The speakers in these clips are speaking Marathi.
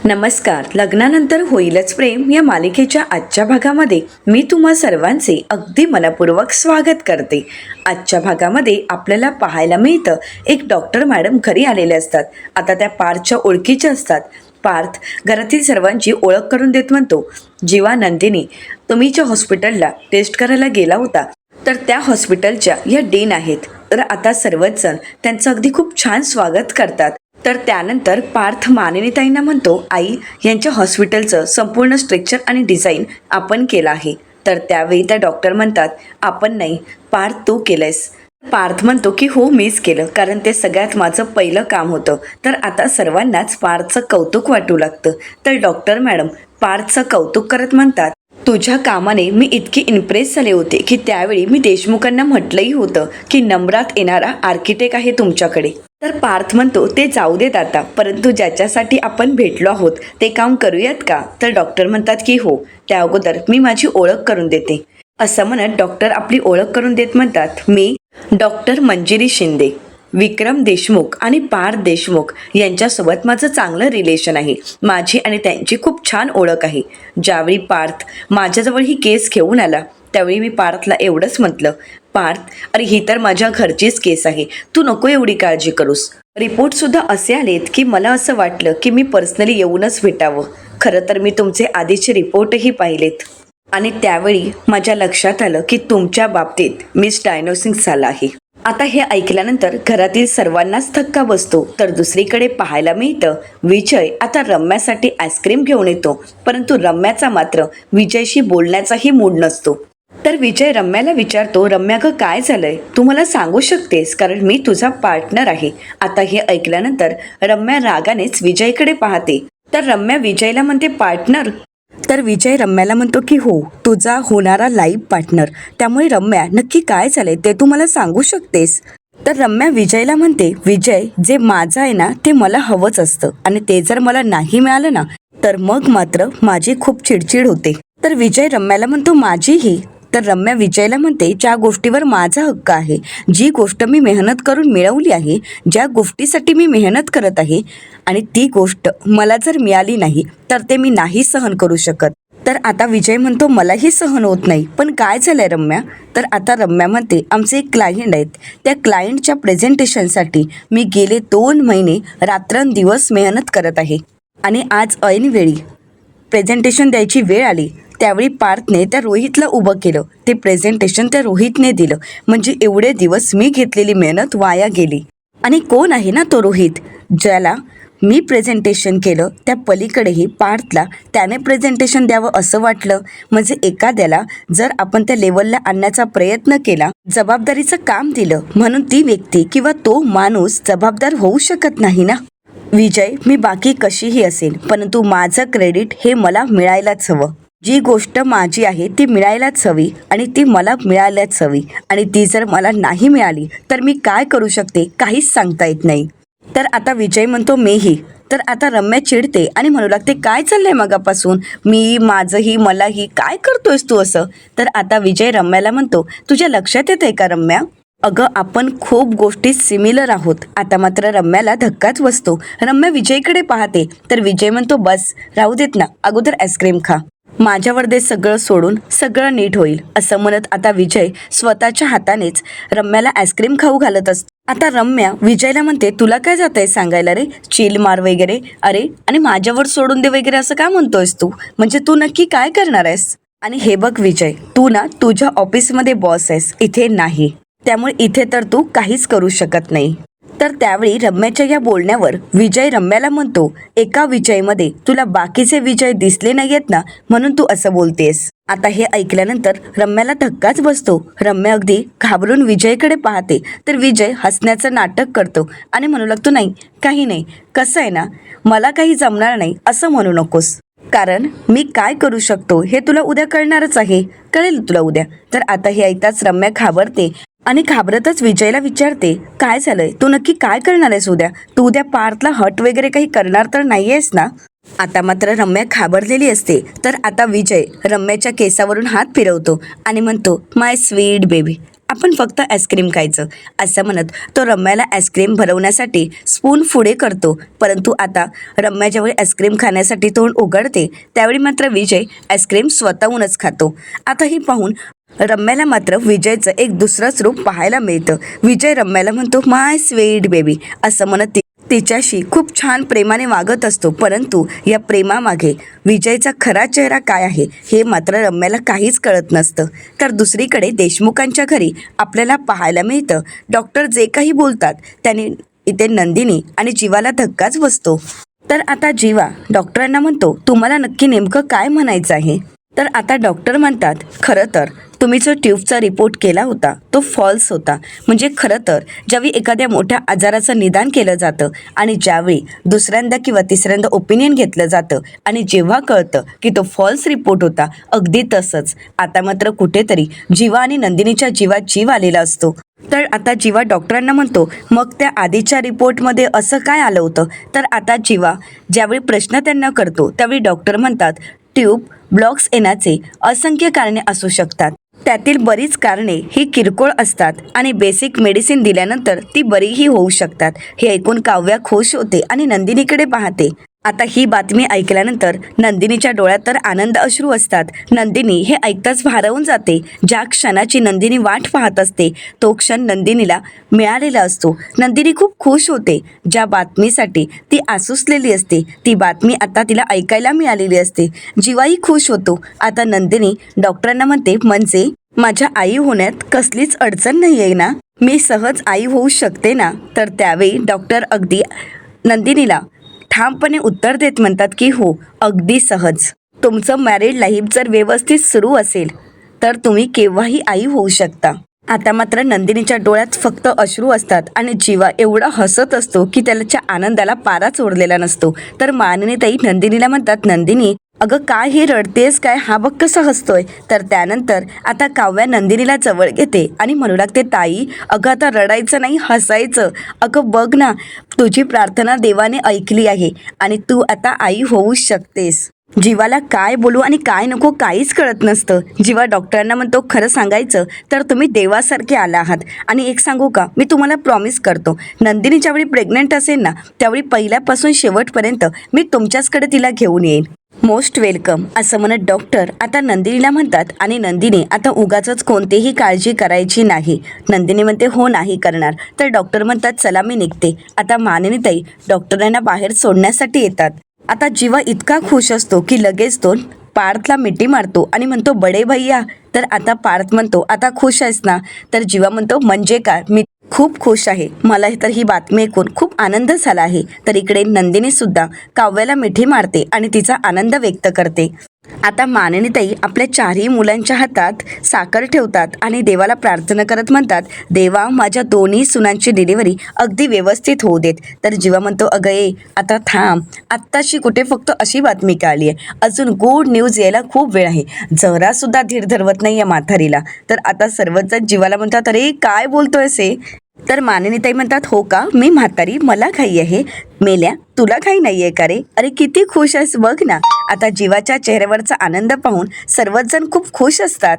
नमस्कार. लग्नानंतर होईलच प्रेम या मालिकेच्या आजच्या भागामध्ये मी तुम्हा सर्वांचे अगदी मनपूर्वक स्वागत करते. आजच्या भागामध्ये आपल्याला पाहायला मिळतं एक डॉक्टर मॅडम घरी आलेले असतात. आता त्या पार्थच्या ओळखीच्या असतात. पार्थ घरातील सर्वांची ओळख करून देत म्हणतो, जीवा नंदिनी, तुम्ही ज्या हॉस्पिटलला टेस्ट करायला गेला होता तर त्या हॉस्पिटलच्या या डीन आहेत. तर आता सर्वच जण त्यांचं अगदी खूप छान स्वागत करतात. तर त्यानंतर पार्थ मानिनीताईंना म्हणतो, आई, यांच्या हॉस्पिटलचं संपूर्ण स्ट्रक्चर आणि डिझाईन आपण केलं आहे. तर त्यावेळी त्या डॉक्टर म्हणतात, आपण नाही पार्थ, तू केलंयस. पार्थ म्हणतो की हो, मीच केलं, कारण ते सगळ्यात माझं पहिलं काम होतं. तर आता सर्वांनाच पार्थचं कौतुक वाटू लागतं. तर डॉक्टर मॅडम पार्थचं कौतुक करत म्हणतात, तुझ्या कामाने मी इतकी इम्प्रेस झाले होते की त्यावेळी मी देशमुखांना म्हटलंही होतं की नंबरात येणारा आर्किटेक्ट आहे तुमच्याकडे. तर पार्थ म्हणतो, ते जाऊ देत आता, परंतु ज्याच्यासाठी आपण भेटलो आहोत ते काम करूयात का? तर डॉक्टर म्हणतात की हो, त्या अगोदर मी माझी ओळख करून देते. असं म्हणत डॉक्टर आपली ओळख करून देत म्हणतात, मी डॉक्टर मंजिरी शिंदे. विक्रम देशमुख आणि पार्थ देशमुख यांच्यासोबत माझं चांगलं रिलेशन आहे. माझी आणि त्यांची खूप छान ओळख आहे. ज्यावेळी पार्थ माझ्याजवळ ही केस घेऊन आला त्यावेळी मी पार्थला एवढंच म्हटलं, पार्थ, अरे ही तर माझ्या घरचीच केस आहे, तू नको एवढी काळजी करूस. रिपोर्टसुद्धा असे आलेत की मला असं वाटलं की मी पर्सनली येऊनच भेटावं. खरं तर मी तुमचे आधीचे रिपोर्टही पाहिलेत आणि त्यावेळी माझ्या लक्षात आलं की तुमच्या बाबतीत मिसडायग्नोसिस झाला आहे. आता हे ऐकल्यानंतर घरातील सर्वांनाच धक्का बसतो. तर दुसरीकडे पाहायला मिळतं, विजय आता रम्यासाठी आईस्क्रीम घेऊन येतो, परंतु रम्याचा मात्र विजयशी बोलण्याचाही मूड नसतो. तर विजय रम्याला विचारतो, रम्या ग, काय झालंय? तू मला सांगू शकतेस, कारण मी तुझा पार्टनर आहे. आता हे ऐकल्यानंतर रम्या रागानेच विजयकडे पाहते. तर रम्या विजयला म्हणते, पार्टनर? तर विजय रम्याला म्हणतो की हो, तुझा होणारा लाईफ पार्टनर. त्यामुळे रम्या, नक्की काय झालंय ते तू मला सांगू शकतेस? तर रम्या विजयला म्हणते, विजय, जे माझं आहे ना ते मला हवंच असतं आणि ते जर मला नाही मिळालं ना तर मग मात्र माझी खूप चिडचिड होते. तर विजय रम्याला म्हणतो, माझीही. तर रम्या विजयला म्हणते, ज्या गोष्टीवर माझा हक्क आहे, जी गोष्ट मी मेहनत करून मिळवली आहे, ज्या गोष्टीसाठी मी मेहनत करत आहे आणि ती गोष्ट मला जर मिळाली नाही तर ते मी नाही सहन करू शकत. तर आता विजय म्हणतो, मलाही सहन होत नाही, पण काय झालंय रम्या? तर आता रम्या म्हणते, आमचे एक क्लायंट आहेत, त्या क्लायंटच्या प्रेझेंटेशनसाठी मी गेले 2 महिने रात्रंदिवस मेहनत करत आहे आणि आज ऐनवेळी प्रेझेंटेशन द्यायची वेळ आली त्यावेळी पार्थने त्या रोहितला उभं केलं. ते प्रेझेंटेशन त्या रोहितने दिलं. म्हणजे एवढे दिवस मी घेतलेली मेहनत वाया गेली. आणि कोण आहे ना तो रोहित, ज्याला मी प्रेझेंटेशन केलं त्या पलीकडेही पार्थला त्याने प्रेझेंटेशन द्यावं असं वाटलं. म्हणजे एखाद्याला जर आपण त्या लेवलला आणण्याचा प्रयत्न केला, जबाबदारीचं काम दिलं, म्हणून ती व्यक्ती किंवा तो माणूस जबाबदार होऊ शकत नाही ना. विजय, मी बाकी कशीही असेल, परंतु माझं क्रेडिट हे मला मिळायलाच हवं. जी गोष्ट माझी आहे ती मिळायलाच हवी आणि ती मला मिळायलाच हवी. आणि ती जर मला नाही मिळाली तर मी काय करू शकते, काहीच सांगता येत नाही. तर आता विजय म्हणतो, मेही. तर आता रम्या चिडते आणि म्हणू लागते, काय चाललंय मगापासून, मी, माझंही, मलाही, काय करतोयस तू असं? तर आता विजय रम्याला म्हणतो, तुझ्या लक्षात येतंय का रम्या, अगं आपण खूप गोष्टी सिमिलर आहोत. आता मात्र रम्याला धक्काच बसतो. रम्या विजयकडे पाहते. तर विजय म्हणतो, बस राहू देत ना, अगोदर आईस्क्रीम खा, माझ्यावर दे सगळं सोडून, सगळं नीट होईल. असं म्हणत आता विजय स्वतःच्या हातानेच रम्याला आईस्क्रीम खाऊ घालत असतो. आता रम्या विजयला म्हणते, तुला काय जातंय सांगायला रे, चिल मार वगैरे, अरे आणि माझ्यावर सोडून दे वगैरे असं का म्हणतोयस तू? म्हणजे तू नक्की काय करणार आहेस? आणि हे बघ विजय, तू ना तुझ्या ऑफिसमध्ये बॉस आहेस, इथे नाही. त्यामुळे इथे तर तू काहीच करू शकत नाही. तर त्यावेळी रम्याच्या या बोलण्यावर विजय रम्याला म्हणतो, एका विजयमध्ये तुला बाकीचे विजय दिसले नाहीयेत ना, म्हणून तू असं बोलतेस. आता हे ऐकल्यानंतर रम्याला धक्काच बसतो. रम्या अगदी घाबरून विजयकडे पाहते. तर विजय हसण्याचं नाटक करतो आणि म्हणू लागतो, नाही, काही नाही, कसं आहे ना, मला काही जमणार नाही असं म्हणू नकोस, कारण मी काय करू शकतो हे तुला उद्या कळणारच आहे, कळेल तुला उद्या. तर आता हे ऐकताच रम्या घाबरते आणि घाबरतच विजयला विचारते, काय झालंय, तू नक्की काय करणार आहेस उद्या? तू उद्या पार्थला हट वगैरे काही करणार तर नाही आहेस ना? आता मात्र रम्या घाबरलेली असते. तर आता विजय रम्याच्या केसावरून हात फिरवतो आणि म्हणतो, माय स्वीट बेबी, आपण फक्त आईस्क्रीम खायचं, असं म्हणत तो रम्याला आईस्क्रीम भरवण्यासाठी स्पून पुढे करतो. परंतु आता रम्या ज्यावेळी आईस्क्रीम खाण्यासाठी तोंड उघडते त्यावेळी मात्र विजय आईस्क्रीम स्वतःहूनच खातो. आता ही पाहून रम्याला मात्र विजयचं एक दुसरंच रूप पाहायला मिळतं. विजय रम्याला म्हणतो, माय स्वीट बेबी असं म्हणत तिच्याशी खूप छान प्रेमाने वागत असतो. परंतु या प्रेमामागे विजयचा खरा चेहरा काय आहे हे मात्र रम्याला काहीच कळत नसतं. तर दुसरीकडे देशमुखांच्या घरी आपल्याला पाहायला मिळतं डॉक्टर जे काही बोलतात त्याने इथे नंदिनी आणि जीवाला धक्काच बसतो. तर आता जीवा डॉक्टरांना म्हणतो, तुम्हाला नक्की नेमकं काय म्हणायचं आहे? तर आता डॉक्टर म्हणतात, खरं तर तुम्ही जो ट्यूबचा रिपोर्ट केला होता तो फॉल्स होता. म्हणजे खरं तर ज्यावेळी एखाद्या मोठ्या आजाराचं निदान केलं जातं आणि ज्यावेळी दुसऱ्यांदा किंवा तिसऱ्यांदा ओपिनियन घेतलं जातं आणि जेव्हा कळतं की तो फॉल्स रिपोर्ट होता, अगदी तसंच आता मात्र कुठेतरी जीवा आणि नंदिनीच्या जीवात जीव आलेला असतो. तर आता जीवा डॉक्टरांना म्हणतो, मग त्या आधीच्या रिपोर्टमध्ये असं काय आलं होतं? तर आता जीवा ज्यावेळी प्रश्न त्यांना करतो त्यावेळी डॉक्टर म्हणतात, ट्यूब ब्लॉक्स येण्याचे असंख्य कारणे असू शकतात. त्यातील बरीच कारणे ही किरकोळ असतात आणि बेसिक मेडिसिन दिल्यानंतर ती बरीही होऊ शकतात. हे ऐकून काव्या खुश होते आणि नंदिनीकडे पाहते. आता ही बातमी ऐकल्यानंतर नंदिनीच्या डोळ्यात तर आनंद अश्रू असतात. नंदिनी हे ऐकताच भारावून जाते. ज्या क्षणाची नंदिनी वाट पाहत असते तो क्षण नंदिनीला मिळालेला असतो. नंदिनी खूप खुश होते. ज्या बातमीसाठी ती आसुसलेली असते ती बातमी आता तिला ऐकायला मिळालेली असते. जीवाही खुश होतो. आता नंदिनी डॉक्टरांना म्हणते, म्हणजे माझ्या आई होण्यात कसलीच अडचण नाही आहे ना? मी सहज आई होऊ शकते ना? तर त्यावेळी डॉक्टर अगदी नंदिनीला ठामपणे उत्तर देत म्हणतात की हो, अगदी सहज. तुमचं मॅरिड लाईफ जर व्यवस्थित सुरू असेल तर तुम्ही केव्हाही आई होऊ शकता. आता मात्र नंदिनीच्या डोळ्यात फक्त अश्रू असतात आणि जीवा एवढा हसत असतो की त्याच्या आनंदाला पाराच ओढलेला नसतो. तर मानिनीताई नंदिनीला म्हणतात, नंदिनी अगं काय हे रडतेस काय? हा बघ कसा हसतोय. तर त्यानंतर आता काव्या नंदिनीला जवळ घेते आणि म्हणू लागते, ताई अगं आता रडायचं नाही, हसायचं. अगं बघ ना, तुझी प्रार्थना देवाने ऐकली आहे आणि तू आता आई होऊ शकतेस. जीवाला काय बोलू आणि काय नको काहीच कळत नसतं. जीवा डॉक्टरांना म्हणतो, खरं सांगायचं तर तुम्ही देवासारखे आला आहात. आणि एक सांगू का, मी तुम्हाला प्रॉमिस करतो, नंदिनी ज्यावेळी प्रेग्नंट असेल ना त्यावेळी पहिल्यापासून शेवटपर्यंत मी तुमच्याचकडे तिला घेऊन येईन. मोस्ट वेलकम असं म्हणत डॉक्टर आता नंदिनीला म्हणतात आणि नंदिनी आता उगाचच कोणतीही काळजी करायची नाही. नंदिनी म्हणते, हो नाही करणार. तर डॉक्टर म्हणतात, चला मी निघते. आता मानिनीताई डॉक्टरांना बाहेर सोडण्यासाठी येतात. आता जीवा इतका खुश असतो की लगेच तो पार्थला मिठी मारतो आणि म्हणतो, बडे भैया. तर आता पार्थ म्हणतो, आता खुश आहेस ना? तर जीवा म्हणतो, म्हणजे काय, मी खूप खुश आहे. मला तर ही बातमी ऐकून खूप आनंद झाला आहे. तर इकडे नंदिनी सुद्धा काव्याला मिठी मारते आणि तिचा आनंद व्यक्त करते. आता मानिनीताई आपल्या चारही मुलांच्या हातात साखर ठेवतात आणि देवाला प्रार्थना करत म्हणतात, देवा माझ्या दोन्ही सुनांची डिलिव्हरी अगदी व्यवस्थित होऊ देत. तर जीवा म्हणतो, अगं ये आता थांब, आत्ताशी कुठे फक्त अशी बातमी कळली आहे, अजून गुड न्यूज यायला खूप वेळ आहे. जरासुद्धा धीर धरवत नाही या म्हातारीला. तर आता सर्वच जण जीवाला म्हणतात, अरे काय बोलतोयस हे? तर मानिनीताई म्हणतात, हो का, मी म्हातारी, मला घाई आहे. मेल्या, तुला घाई नाही आहे का रे? अरे किती खुश आहेस बघ ना. आता जीवाच्या चेहऱ्यावरचा आनंद पाहून सर्वच जण खूप खुश असतात.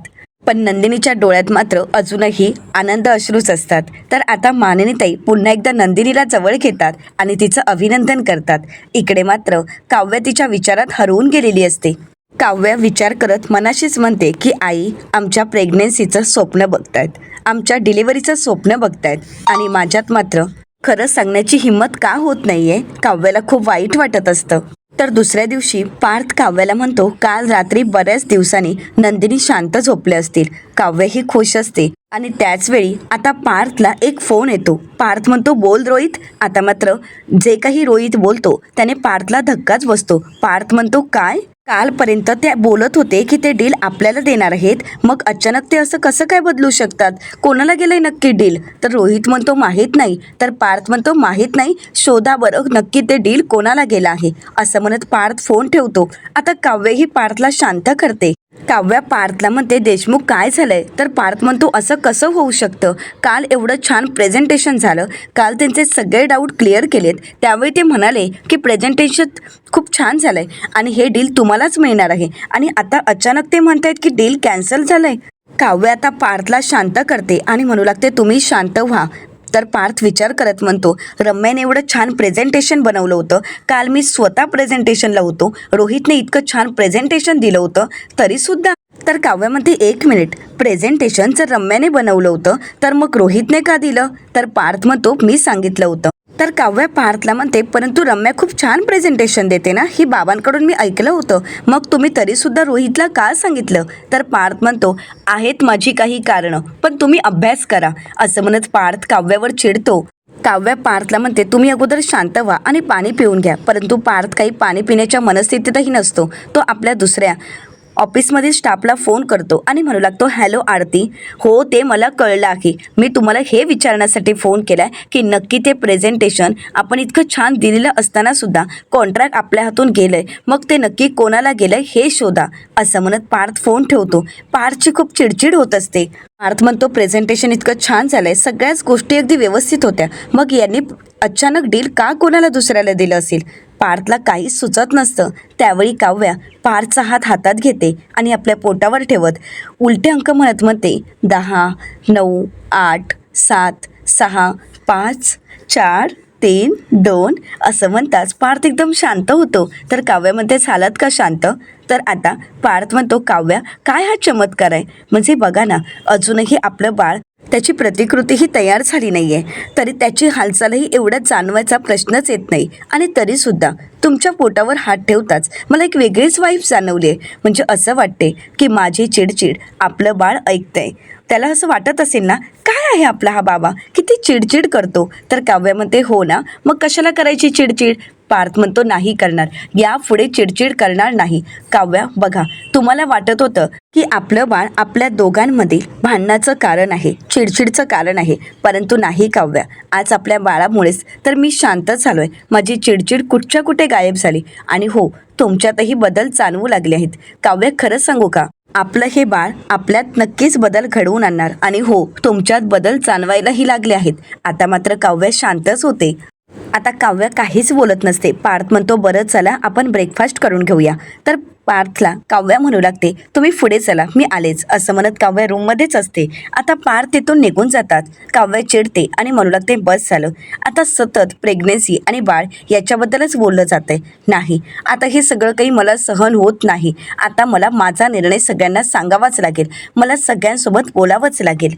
पण नंदिनीच्या डोळ्यात मात्र अजूनही आनंद अश्रूच असतात. तर आता मानिनीताई पुन्हा एकदा नंदिनीला जवळ घेतात आणि तिचं अभिनंदन करतात. इकडे मात्र काव्या तिच्या विचारात हरवून गेलेली असते. काव्या विचार करत मनाशीच म्हणते की आई आमच्या प्रेग्नेन्सीचं स्वप्न बघतायत, आमच्या डिलिव्हरीचं स्वप्न बघतायत आणि माझ्यात मात्र खरं सांगण्याची हिंमत का होत नाहीये. काव्याला खूप वाईट वाटत असतं. तर दुसऱ्या दिवशी पार्थ काव्याला म्हणतो, काल रात्री बऱ्याच दिवसांनी नंदिनी शांत झोपले असतील. काव्य ही खुश असते आणि त्याच वेळी आता पार्थला एक फोन येतो. पार्थ म्हणतो, बोल रोहित. आता मात्र जे काही रोहित बोलतो त्याने पार्थला धक्काच बसतो. पार्थ म्हणतो, काय? कालपर्यंत ते बोलत होते की ते डील आपल्याला देणार आहेत, मग अचानक ते असं कसं काय बदलू शकतात? कोणाला गेलंय नक्की डील? तर रोहित म्हणतो, माहीत नाही. तर पार्थ म्हणतो, माहीत नाही, शोधा बरं नक्की ते डील कोणाला गेलं आहे. असं म्हणत पार्थ फोन ठेवतो. आता काव्य ही पार्थला शांत करते. काव्या पार्थला म्हणते, देशमुख काय झालंय? तर पार्थ म्हणतो, असं कसं होऊ शकतं? काल एवढं छान प्रेझेंटेशन झालं, काल त्यांचे सगळे डाऊट क्लिअर केलेत. त्यावेळी ते म्हणाले की प्रेझेंटेशन खूप छान झालंय आणि हे डील तुम्हालाच मिळणार आहे आणि आता अचानक ते म्हणतायत की डील कॅन्सल झालंय. काव्य आता पार्थला शांत करते आणि म्हणू लागते तुम्ही शांत व्हा. तर पार्थ विचार करत म्हणतो रम्याने एवढं छान प्रेझेंटेशन बनवलं होतं, काल मी स्वतः प्रेझेंटेशनला होतो, रोहितने इतकं छान प्रेझेंटेशन दिलं होतं तरीसुद्धा. तर काव्य म्हणते 1 मिनिट, प्रेझेंटेशन जर रम्याने बनवलं होतं तर मग रोहितने का दिलं? तर पार्थ म्हणतो मी सांगितलं होतं. तर काव्य पार्थला म्हणते परंतु रम्या खूप छान प्रेझेंटेशन देते ना, ही बाबांकडून मी ऐकलं होतं, मग तुम्ही तरीसुद्धा रोहितला का सांगितलं? तर पार्थ म्हणतो आहेत माझी काही कारणं, पण तुम्ही अभ्यास करा. असं म्हणत पार्थ काव्यावर चिडतो. काव्य पार्थला म्हणते तुम्ही अगोदर शांत व्हा आणि पाणी पिऊन घ्या. परंतु पार्थ काही पाणी पिण्याच्या मनस्थितीतही नसतो. तो आपल्या दुसऱ्या ऑफिसमधील स्टाफला फोन करतो आणि म्हणू लागतो हॅलो आरती, हो ते मला कळलं आहे. मी तुम्हाला हे विचारण्यासाठी फोन केला आहे की नक्की ते प्रेझेंटेशन आपण इतकं छान दिलेलं असतानासुद्धा कॉन्ट्रॅक्ट आपल्या हातून गेलं आहे, मग ते नक्की कोणाला गेलं आहे हे शोधा. असं म्हणत पार्थ फोन ठेवतो. पार्थची खूप चिडचिड होत असते. पार्थ म्हणतो प्रेझेंटेशन इतकं छान झालं आहे, सगळ्याच गोष्टी अगदी व्यवस्थित होत्या, मग यांनी अचानक डील का कोणाला दुसऱ्याला दिलं असेल? पार्थला काहीच सुचत नसतं. त्यावेळी काव्या पार्थचा हात हातात घेते आणि आपल्या पोटावर ठेवत उलटे अंक म्हणत म्हणते 10, 9, 8, 7, 6, 5, 4, 3, 2 असं म्हणताच पार्थ एकदम शांत होतो. तर काव्या म्हणते झालात का शांत? तर आता पार्थ म्हणतो काव्या काय हा चमत्कार आहे, म्हणजे बघा ना अजूनही आपलं बाळ त्याची प्रतिकृतीही तयार झाली नाही आहे, तरी त्याची हालचालही एवढ्या जाणवायचा प्रश्नच येत नाही, आणि तरीसुद्धा तुमच्या पोटावर हात ठेवताच मला एक वेगळीच वाईब जाणवली आहे. म्हणजे असं वाटते की माझी चिडचिड आपलं बाळ ऐकतंय. त्याला असं वाटत असेल ना काय आहे आपला हा बाबा किती चिडचिड करतो. तर काव्य म्हणते हो ना, मग कशाला करायची चिडचिड? पार्थ म्हणतो नाही करणार, यापुढे चिडचिड करणार नाही. काव्या बघा, तुम्हाला वाटत होतं की आपलं बाळ आपल्या दोघांमधील भांडणाचं कारण आहे, चिडचिडचं कारण आहे, परंतु नाही काव्या, आज आपल्या बाळामुळेच तर मी शांत झालो आहे. माझी चिडचिड कुठच्या कुठे गायब झाली, आणि हो तुमच्यातही बदल जाणवू लागले आहेत. काव्य खरं सांगू का, आपलं हे बाळ आपल्यात नक्कीच बदल घडवून आणणार, आणि हो तुमच्यात बदल जाणवायलाही लागले आहेत. आता मात्र काव्य शांतच होते. आता काव्य काहीच बोलत नसते. पार्थ म्हणतो बरं चला आपण ब्रेकफास्ट करून घेऊया. तर पार्थला काव्या म्हणू लागते तुम्ही पुढे चला मी आलेच. असं म्हणत काव्य रूममध्येच असते. आता पार्थ तिथून निघून जातात. काव्य चिडते आणि म्हणू लागते बस झालं, आता सतत प्रेग्नेन्सी आणि बाळ याच्याबद्दलच बोललं जातंय. नाही, आता हे सगळं काही मला सहन होत नाही. आता मला माझा निर्णय सगळ्यांना सांगावाच लागेल, मला सगळ्यांसोबत बोलावंच लागेल.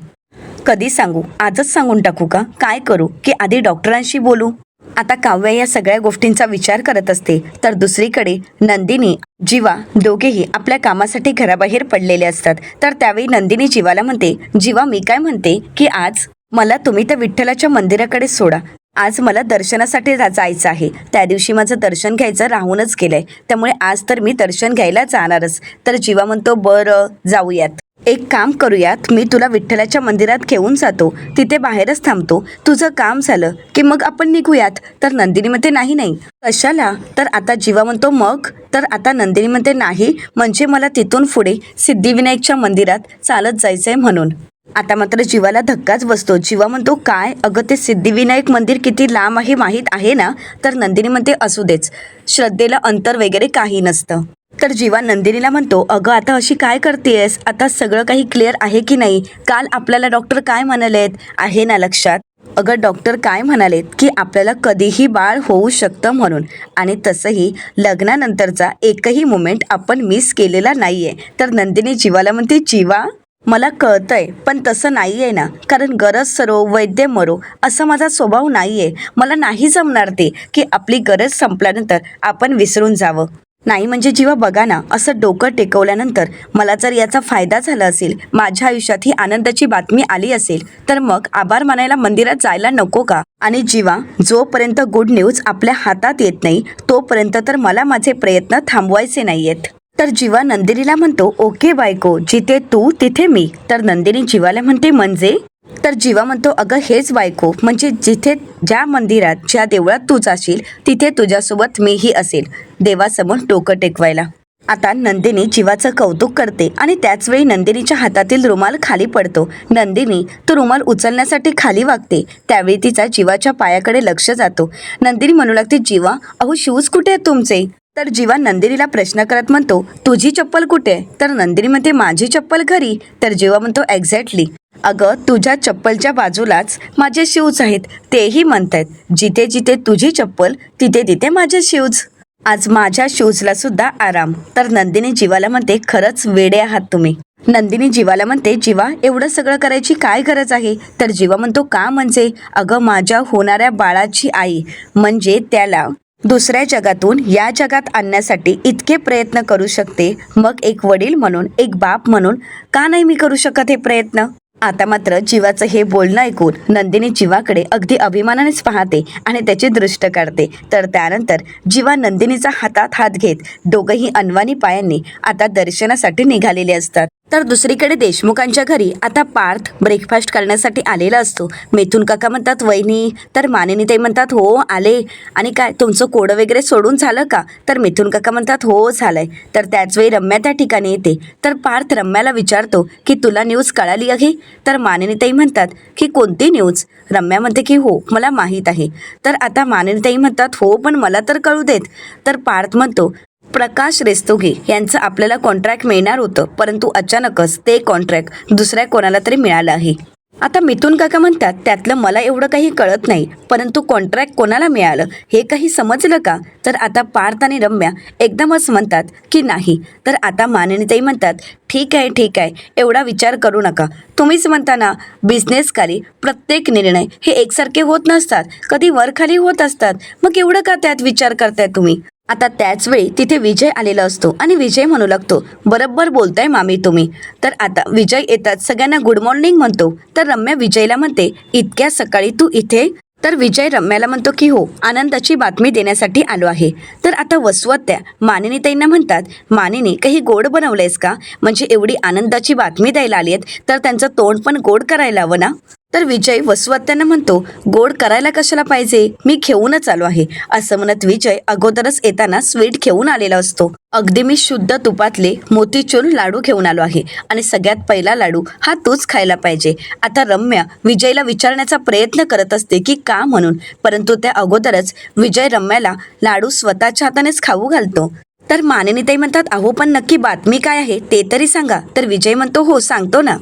कधी सांगू? आजच सांगून टाकू का? काय करू की आधी डॉक्टरांशी बोलू? आता काव्य या सगळ्या गोष्टींचा विचार करत असते. तर दुसरीकडे नंदिनी जीवा दोघेही आपल्या कामासाठी घराबाहेर पडलेले असतात. तर त्यावेळी नंदिनी जीवाला म्हणते जीवा मी काय म्हणते की आज मला तुम्ही त्या विठ्ठलाच्या मंदिराकडे सोडा. आज मला दर्शनासाठी जायचं आहे. त्या दिवशी माझं दर्शन घ्यायचं राहूनच गेलंय, त्यामुळे आज तर मी दर्शन घ्यायला जाणारच. तर जीवा म्हणतो बरं जाऊयात, एक काम करूयात, मी तुला विठ्ठलाच्या मंदिरात घेऊन जातो, तिथे बाहेरच थांबतो, तुझं काम झालं की मग आपण निघूयात. तर नंदिनी म्हणते नाही नाही कशाला? तर आता जीवा म्हणतो मग? तर आता नंदिनी म्हणते नाही, म्हणजे मला तिथून पुढे सिद्धिविनायकच्या मंदिरात चालत जायचंय म्हणून. आता मात्र जीवाला धक्काच बसतो. जीवा म्हणतो काय? अगं ते सिद्धिविनायक मंदिर किती लांब आहे माहीत आहे ना? तर नंदिनी म्हणते असू देच, श्रद्धेला अंतर वगैरे काही नसतं. तर जीवा नंदिनीला म्हणतो अगं आता अशी काय करतेयस? आता सगळं काही क्लिअर आहे की नाही? काल आपल्याला डॉक्टर काय म्हणालेत आहे ना लक्षात? अगं डॉक्टर काय म्हणालेत की आपल्याला कधीही बाळ होऊ शकतं म्हणून, आणि तसंही लग्नानंतरचा एकही मोमेंट आपण मिस केलेला नाहीये. तर नंदिनी जीवाला म्हणते जीवा मला कळतंय, पण तसं नाही आहे ना, कारण गरज सरो वैद्य मरो असा माझा स्वभाव नाही आहे. मला नाही जमणार ते की आपली गरज संपल्यानंतर आपण विसरून जावं. नाही म्हणजे जीवा बघा ना, असं डोकं टेकवल्यानंतर मला जर याचा फायदा झाला असेल, माझ्या आयुष्यात ही आनंदाची बातमी आली असेल, तर मग आभार मानायला मंदिरात जायला नको का? आणि जीवा जोपर्यंत गुड न्यूज आपल्या हातात येत नाही तोपर्यंत तर मला माझे प्रयत्न थांबवायचे नाहीयेत. तर जीवा नंदिनीला म्हणतो ओके बायको, जिथे तू तिथे मी. तर नंदिनी जीवाला म्हणते म्हणजे? तर जीवा म्हणतो अगं हेच बायको, म्हणजे जिथे ज्या मंदिरात ज्या देवळात तू जाशील तिथे तुझ्यासोबत मीही असेल, देवासमोर डोकं टेकवायला. आता नंदिनी जीवाचं कौतुक करते आणि त्याच वेळी नंदिनीच्या हातातील रुमाल खाली पडतो. नंदिनी तो रुमाल उचलण्यासाठी खाली वागते. त्यावेळी तिचा जीवाच्या पायाकडे लक्ष जातो. नंदिनी म्हणू लागते जीवा अहो शूज कुठे आहेत तुमचे? तर जीवा नंदिनीला प्रश्न करत म्हणतो, तुझी चप्पल कुठे आहे? तर नंदिनी म्हणते, माझी चप्पल घरी. तर जीवा म्हणतो, एक्झॅक्टली अगं तुझ्या चप्पलच्या बाजूलाच माझे शूज आहेत. तेही म्हणतायत, जिथे जिथे तुझी चप्पल तिथे तिथे माझे शूज. आज माझ्या शूजला सुद्धा आराम. तर नंदिनी जीवाला म्हणते, खरंच वेडे आहात तुम्ही. नंदिनी जीवाला म्हणते, जीवा एवढं सगळं करायची काय गरज आहे? तर जीवा म्हणतो, का म्हणजे? अगं माझ्या होणाऱ्या बाळाची आई म्हणजे त्याला दुसऱ्या जगातून या जगात आणण्यासाठी इतके प्रयत्न करू शकते, मग एक वडील म्हणून, एक बाप म्हणून का नाही मी करू शकत हे प्रयत्न? आता मात्र जीवाचं हे बोलणं ऐकून नंदिनी जीवाकडे अगदी अभिमानानेच पाहते आणि त्याची दृष्ट काढते. तर त्यानंतर जीवा नंदिनीचा हातात हात घेत दोघंही अनवाणी पायांनी आता दर्शनासाठी निघालेले असतात. तर दुसरीकडे देशमुखांच्या घरी आता पार्थ ब्रेकफास्ट करण्यासाठी आलेला असतो. मिथुन काका म्हणतात, वहिनी. तर मानिनीताई म्हणतात, हो आले. आणि काय तुमचं कोडं वगैरे सोडून झालं का? तर मिथुन काका म्हणतात, हो झालंय. तर त्याच वेळी रम्या त्या ठिकाणी येते. तर पार्थ रम्याला विचारतो की तुला न्यूज कळाली आहे? तर मानिनीताई म्हणतात की कोणती न्यूज? रम्या म्हणते की हो मला माहीत आहे. तर आता मानिनीताई म्हणतात, हो पण मला तर कळू देत. तर पार्थ म्हणतो, प्रकाश रेस्तोगी यांचं आपल्याला कॉन्ट्रॅक्ट मिळणार होतं, परंतु अचानकच ते कॉन्ट्रॅक्ट दुसऱ्या कोणाला तरी मिळालं आहे. आता मिथुन काका म्हणतात, त्यातलं मला एवढं काही कळत नाही, परंतु कॉन्ट्रॅक्ट कोणाला मिळालं हे काही समजलं का? तर आता पार्थ आणि रम्या एकदमच म्हणतात की नाही. तर आता मानिनीताई म्हणतात, ठीक आहे एवढा विचार करू नका. तुम्हीच म्हणता ना, बिझनेसकारी प्रत्येक निर्णय हे एकसारखे होत नसतात, कधी वर खाली होत असतात, मग एवढं का त्यात विचार करताय तुम्ही? आता त्याच वेळी तिथे विजय आलेला असतो आणि विजय म्हणू लागतो, बरोबर बोलताय मामी तुम्ही. तर आता विजय येतात सगळ्यांना गुड मॉर्निंग म्हणतो. तर रम्या विजयला म्हणते, इतक्या सकाळी तू इथे? तर विजय रम्याला म्हणतो की हो, आनंदाची बातमी देण्यासाठी आलो आहे. तर आता वसुहत्या मानिनीताईंना म्हणतात, मानिनी काही गोड बनवलंयस का? म्हणजे एवढी आनंदाची बातमी द्यायला आली आहेत तर त्यांचं तोंड पण गोड करायला हवं ना? तर विजय वसुहत्यांना म्हणतो, गोड करायला कशाला पाहिजे, मी घेऊनच आलो आहे. असं म्हणत विजय अगोदरच येताना स्वीट घेऊन आलेला असतो. अगदी मी शुद्ध तुपातले मोतीचूर लाडू घेऊन आलो आहे आणि सगळ्यात पहिला लाडू हा तूच खायला पाहिजे. आता रम्या विजयला विचारण्याचा प्रयत्न करत असते की का म्हणून, परंतु त्या अगोदरच विजय रम्याला लाडू स्वतःच्या हातानेच खाऊ घालतो. तर मानिनीताई म्हणतात, अहो पण नक्की बातमी काय आहे ते तरी सांगा. तर विजय म्हणतो, हो सांगतो ना.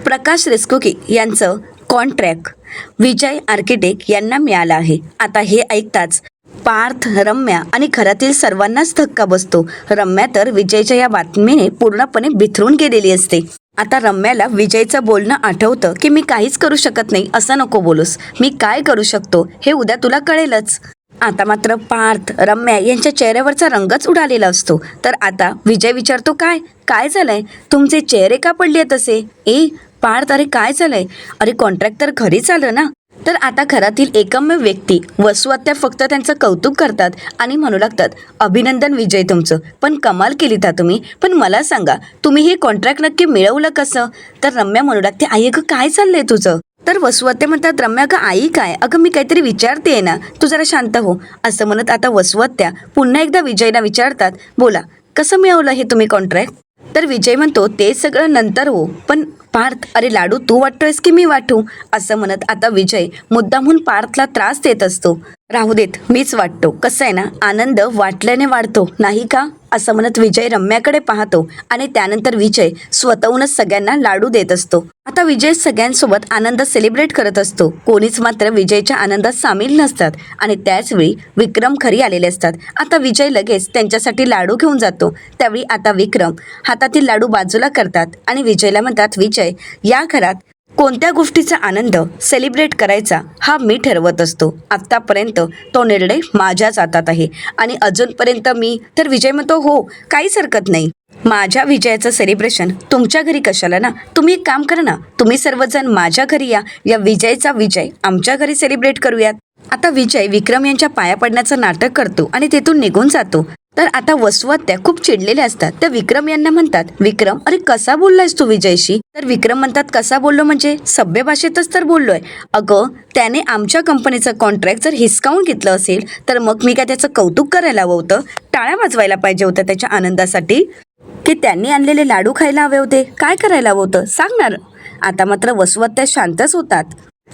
प्रकाश रेस्कोकी यांचं कॉन्ट्रॅक्ट विजय आर्किटेक्ट यांना मिळालं आहे. आता हे ऐकताच पार्थ, रम्या आणि घरातील सर्वांनाच धक्का बसतो. रम्या तर विजयच्या या बातमीने पूर्णपणे बिथरून गेलेली असते. आता रम्याला विजयचं बोलणं आठवतं की मी काहीच करू शकत नाही, असं नको बोलूस, मी काय करू शकतो हे उद्या तुला कळेलच. आता मात्र पार्थ, रम्या यांच्या चेहऱ्यावरचा रंगच उडालेला असतो. तर आता विजय विचारतो, काय काय झालंय? तुमचे चेहरे का पडले तसे? पार्थ, अरे काय झालंय? अरे कॉन्ट्रॅक्ट तर घरीच आलं ना. तर आता घरातील एकमेव व्यक्ती वसुहत्या फक्त त्यांचं कौतुक करतात आणि म्हणू लागतात, अभिनंदन विजय तुमचं, पण कमाल केली था तुम्ही. पण मला सांगा, तुम्ही हे कॉन्ट्रॅक्ट नक्की मिळवलं कसं? तर रम्या म्हणू लागते, आई अगं काय चाललंय तुझं? तर वसुहत्या म्हणतात, रम्या अगं आई काय, अगं मी काहीतरी विचारते ना, तू जरा शांत हो. असं म्हणत आता वसुहत्या पुन्हा एकदा विजयला विचारतात, बोला कसं मिळवलं हे तुम्ही कॉन्ट्रॅक्ट? तर विजय म्हणतो, ते सगळं नंतर हो, पण पार्थ, अरे लाडू तू वाटतोयस की मी वाटू? असं म्हणत आता विजय मुद्दामहून पार्थला त्रास देत असतो. राहू देत, मीच वाटतो. कसं आहे ना, आनंद वाटल्याने वाढतो नाही का? असं म्हणत विजय रम्याकडे पाहतो आणि त्यानंतर विजय स्वतःहूनच सगळ्यांना लाडू देत असतो. आता विजय सगळ्यांसोबत आनंद सेलिब्रेट करत असतो. कोणीच मात्र विजयच्या आनंदात सामील नसतात आणि त्याचवेळी विक्रम घरी आलेले असतात. आता विजय लगेच त्यांच्यासाठी लाडू घेऊन जातो. त्यावेळी आता विक्रम हातातील लाडू बाजूला करतात आणि विजयला म्हणतात, विजय या घरात कोणत्या गोष्टीचा आनंद सेलिब्रेट करायचा हा मी ठरवत असतो. आत्तापर्यंत तो निर्णय माझ्याच हातात आहे आणि अजूनपर्यंत मी. तर विजय म्हणतो, हो काहीच हरकत नाही, माझ्या विजयाचं सेलिब्रेशन तुमच्या घरी कशाला ना. तुम्ही एक काम करा ना, तुम्ही सर्वजण माझ्या घरी या विजयचा विजय आमच्या घरी सेलिब्रेट करूयात. आता विजय विक्रम यांच्या पाया पडण्याचं नाटक करतो आणि तेथून निघून जातो. तर आता वसुहत्या खूप चिडलेल्या असतात. त्या विक्रम यांना म्हणतात, विक्रम अरे कसा बोललायस तू विजयशी? तर विक्रम म्हणतात, कसा बोललो म्हणजे सभ्य भाषेतच तर बोललोय. अगं त्याने आमच्या कंपनीचं कॉन्ट्रॅक्ट जर हिसकावून घेतलं असेल तर मग मी काय त्याचं कौतुक करायला हवं होतं? टाळ्या वाजवायला पाहिजे होत्या त्याच्या आनंदासाठी? की त्यांनी आणलेले लाडू खायला हवे होते? काय करायला हवं होतं सांगणार? आता मात्र वसुहत्या शांतच होतात.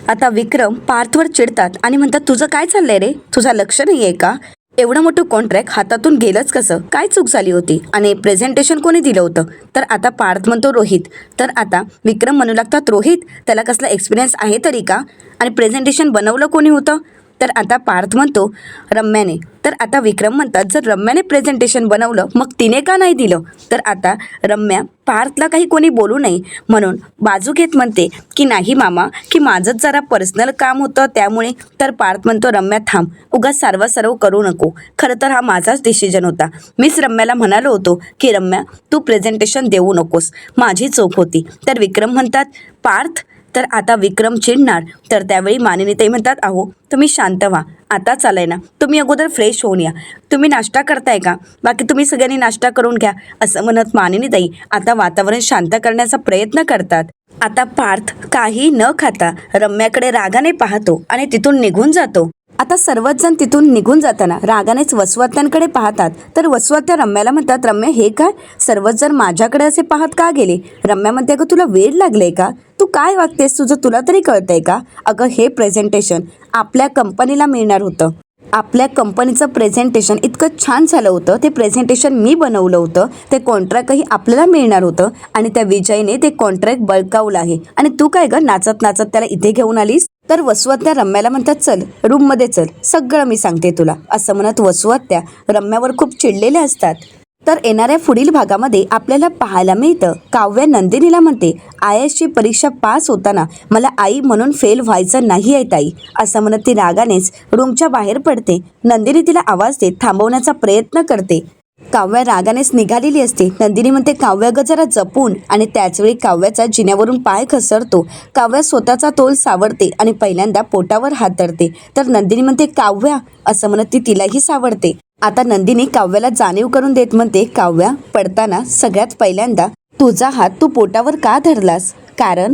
आता विक्रम पार्थवर चिडतात आणि म्हणतात, तुझं काय चाललंय रे? तुझं लक्ष नाही आहे का? एवढं मोठं कॉन्ट्रॅक्ट हातातून गेलंच कसं? काय चूक झाली होती? आणि प्रेझेंटेशन कोणी दिलं होतं? तर आता पार्थ म्हणतो रोहित. तर आता विक्रम म्हणू लागतात रोहित त्याला कसला एक्सपिरियन्स आहे तरी का? आणि प्रेझेंटेशन बनवलं कोणी होतं? तर आता पार्थ म्हणतो रम्याने. तर आता विक्रम म्हणतात जर रम्याने प्रेझेंटेशन बनवलं मग तिने का नाही दिलं? तर आता रम्या पार्थला काही कोणी बोलू नये म्हणून बाजू घेत म्हणते की नाही मामा, की माझंच जरा पर्सनल काम होतं त्यामुळे. तर पार्थ म्हणतो रम्या थांब, उगाच सर्व करू नको. खरं तर हा माझाच डिसिजन होता. मीच रम्याला म्हणालो होतो की रम्या तू प्रेझेंटेशन देऊ नकोस, माझी चूक होती. तर विक्रम म्हणतात पार्थ. तर आता विक्रम चिडणार. तर त्यावेळी मानिनीताई म्हणतात अहो तुम्ही शांत व्हा, आता चालाय ना, तुम्ही अगोदर फ्रेश होऊन या. तुम्ही नाश्ता करताय का? बाकी तुम्ही सगळ्यांनी नाश्ता करून घ्या. असं म्हणत मानिनीताई आता वातावरण शांत करण्याचा प्रयत्न करतात. आता पार्थ काही न खाता रम्याकडे रागाने पाहतो आणि तिथून निघून जातो. आता सर्वच जण तिथून निघून जाताना रागानेच वसुआत्यांकडे पाहतात. तर वसुआत्या रम्याला म्हणतात रम्या हे काय? सर्वच जण माझ्याकडे असे पाहत का गेले? रम्या म्हणते अगं तुला वेड लागले का? तू काय वागतेस? तुझं तुला तरी कळतंय का? अगं हे प्रेझेंटेशन आपल्या कंपनीला मिळणार होतं. आपल्या कंपनीचं प्रेझेंटेशन इतकं छान झालं होतं. ते प्रेझेंटेशन मी बनवलं होतं. ते कॉन्ट्रॅक्टही आपल्याला मिळणार होतं आणि त्या विजयने ते कॉन्ट्रॅक्ट बळकावलं आहे. आणि तू काय गं नाचत नाचत त्याला इथे घेऊन आलीस? तर वसुआत्या रम्याला म्हणतात चल रूममध्ये चल, सगळं मी सांगते तुला. असं म्हणत वसुआत्या रम्यावर खूप चिडलेल्या असतात. तर येणाऱ्या पुढील भागामध्ये आपल्याला पाहायला मिळतं काव्या नंदिनीला म्हणते IASची परीक्षा पास होताना मला आई म्हणून फेल व्हायचं नाही आहे ताई. असं म्हणत ती रागानेच रूमच्या बाहेर पडते. नंदिनी तिला आवाज देत थांबवण्याचा प्रयत्न करते. काव्या रागानेच निघालेली असते. नंदिनी म्हणते काव्या ग जरा जपून. आणि त्याचवेळी काव्याचा जिन्यावरून पाय घसरतो. काव्या स्वतःचा तोल सावरते आणि पहिल्यांदा पोटावर हात धरते. तर नंदिनी म्हणते काव्या, असं म्हणत ती तिलाही सावरते. आता नंदिनी काव्याला जाणीव करून देत म्हणते काव्या पडताना सगळ्यात पहिल्यांदा तुझा हात तू पोटावर का धरलास? कारण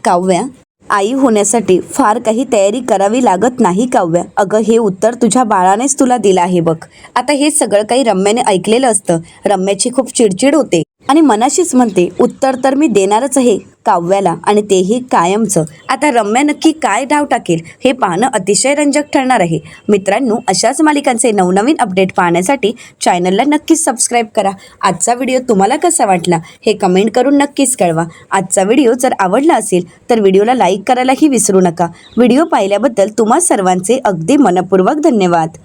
काव्या आई होण्यासाठी फार काही तयारी करावी लागत नाही काव्या. अगं हे उत्तर तुझ्या बाळानेच तुला दिलं आहे बघ. आता हे सगळं काही रम्याने ऐकलेलं असतं. रम्याची खूप चिडचिड होते आणि मनाशीच म्हणते उत्तर तर मी देणारच आहे काव्याला, आणि तेही कायमचं. आता रम्या नक्की काय डाव टाकेल हे पाहणं अतिशय रंजक ठरणार आहे. मित्रांनो, अशाच मालिकांचे नवनवीन अपडेट पाहण्यासाठी चॅनलला नक्कीच सबस्क्राईब करा. आजचा व्हिडिओ तुम्हाला कसा वाटला हे कमेंट करून नक्कीच कळवा. आजचा व्हिडिओ जर आवडला असेल तर व्हिडिओला लाईक करायलाही विसरू नका. व्हिडिओ पाहिल्याबद्दल तुम्हा सर्वांचे अगदी मनपूर्वक धन्यवाद.